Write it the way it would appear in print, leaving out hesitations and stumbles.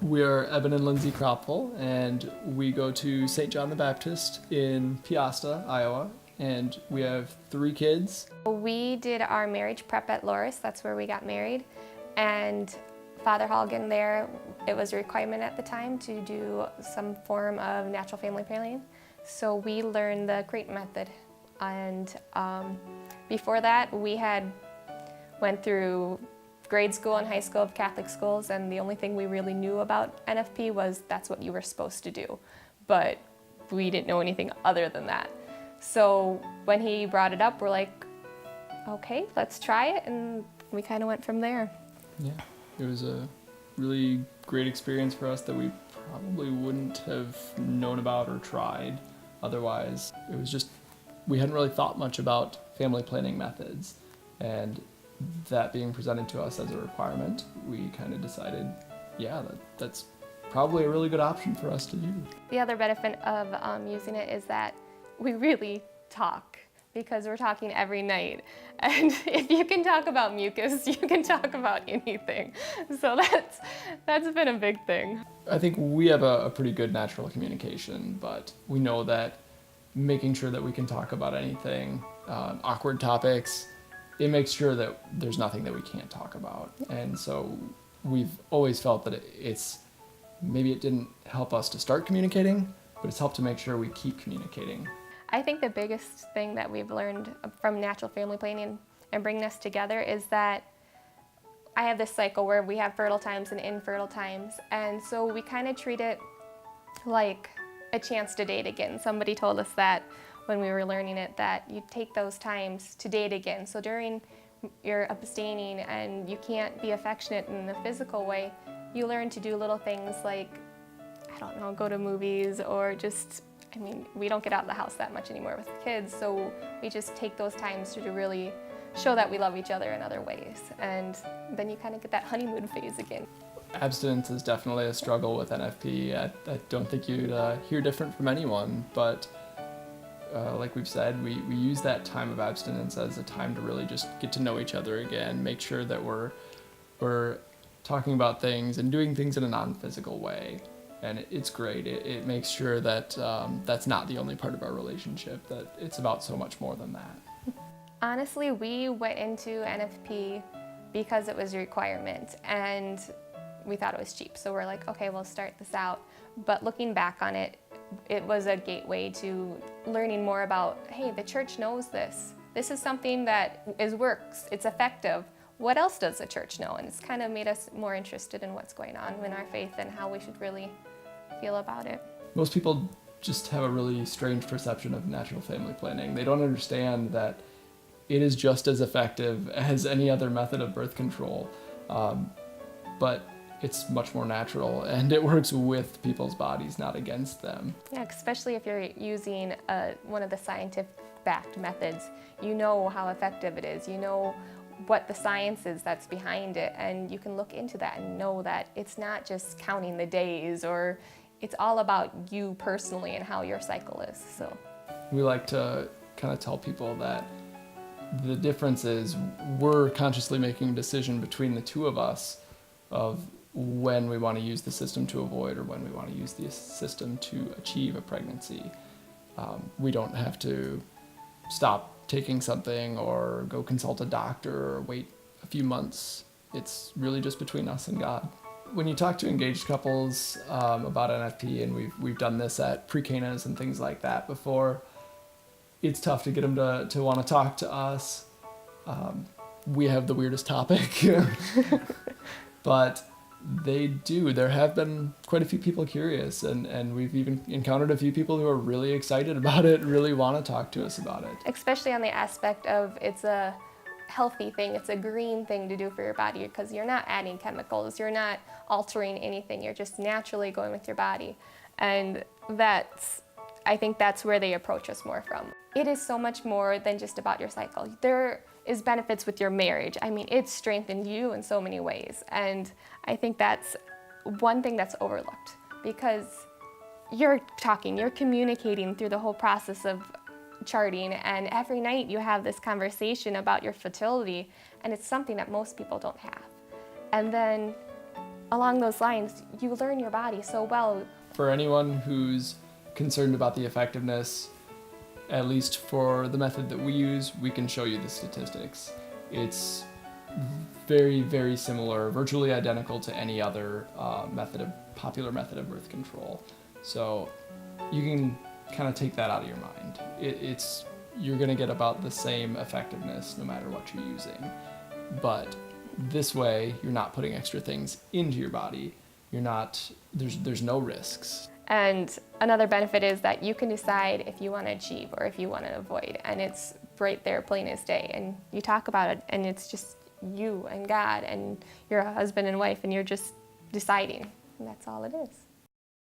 We are Eben and Lindsay Krapfl, and we go to St. John the Baptist in Peosta, Iowa, and we have 3 kids. We did our marriage prep at Loris, that's where we got married, and Father Halgan there, it was a requirement at the time to do some form of natural family planning. So we learned the CRAPE method, and before that we had went through grade school and high school of Catholic schools, and the only thing we really knew about NFP was that's what you were supposed to do, but we didn't know anything other than that. So when he brought it up, we're like, okay, let's try it, and we kind of went from there. Yeah, it was a really great experience for us that we probably wouldn't have known about or tried otherwise. It was just, we hadn't really thought much about family planning methods, and that being presented to us as a requirement, we kind of decided, yeah, that's probably a really good option for us to do. The other benefit of using it is that we really talk, because we're talking every night. And if you can talk about mucus, you can talk about anything. So that's been a big thing. I think we have a pretty good natural communication, but we know that making sure that we can talk about anything, awkward topics, it makes sure that there's nothing that we can't talk about. And so we've always felt that maybe it didn't help us to start communicating, but it's helped to make sure we keep communicating. I think the biggest thing that we've learned from natural family planning and bringing us together is that I have this cycle where we have fertile times and infertile times, and so we kind of treat it like a chance to date again. Somebody told us that when we were learning it, that you take those times to date again. So during you're abstaining and you can't be affectionate in the physical way, you learn to do little things like, I don't know, go to movies, or just, I mean, we don't get out of the house that much anymore with the kids, so we just take those times to really show that we love each other in other ways. And then you kind of get that honeymoon phase again. Abstinence is definitely a struggle with NFP. I don't think you'd hear different from anyone, but like we've said, we use that time of abstinence as a time to really just get to know each other again, make sure that we're talking about things and doing things in a non-physical way. And it's great. It makes sure that that's not the only part of our relationship, that it's about so much more than that. Honestly, we went into NFP because it was a requirement, and we thought it was cheap. So we're like, okay, we'll start this out. But looking back on it, it was a gateway to learning more about, hey, the church knows this. This is something that works, it's effective. What else does the church know? And it's kind of made us more interested in what's going on in our faith and how we should really feel about it. Most people just have a really strange perception of natural family planning. They don't understand that it is just as effective as any other method of birth control, but it's much more natural, and it works with people's bodies, not against them. Yeah, especially if you're using one of the scientific-backed methods. You know how effective it is. You know what the science is that's behind it, and you can look into that and know that it's not just counting the days, or it's all about you personally and how your cycle is. So we like to kind of tell people that the difference is we're consciously making a decision between the two of us of when we want to use the system to avoid or when we want to use the system to achieve a pregnancy. We don't have to stop taking something or go consult a doctor or wait a few months. It's really just between us and God. When you talk to engaged couples about NFP, and we've done this at pre-Canas and things like that before, it's tough to get them to want to talk to us. We have the weirdest topic, but they do. There have been quite a few people curious, and we've even encountered a few people who are really excited about it, really want to talk to us about it. Especially on the aspect of it's a healthy thing, it's a green thing to do for your body, because you're not adding chemicals, you're not altering anything, you're just naturally going with your body. And I think that's where they approach us more from. It is so much more than just about your cycle. There is benefits with your marriage. I mean, it's strengthened you in so many ways. And I think that's one thing that's overlooked, because you're talking, you're communicating through the whole process of charting, and every night you have this conversation about your fertility, and it's something that most people don't have. And then along those lines, you learn your body so well. For anyone who's concerned about the effectiveness, at least for the method that we use, we can show you the statistics. It's very, very similar, virtually identical to any other popular method of birth control. So you can kind of take that out of your mind. You're going to get about the same effectiveness no matter what you're using. But this way, you're not putting extra things into your body. There's no risks. And another benefit is that you can decide if you want to achieve or if you want to avoid, and it's right there, plain as day. And you talk about it, and it's just you and God and your husband and wife, and you're just deciding, and that's all it is.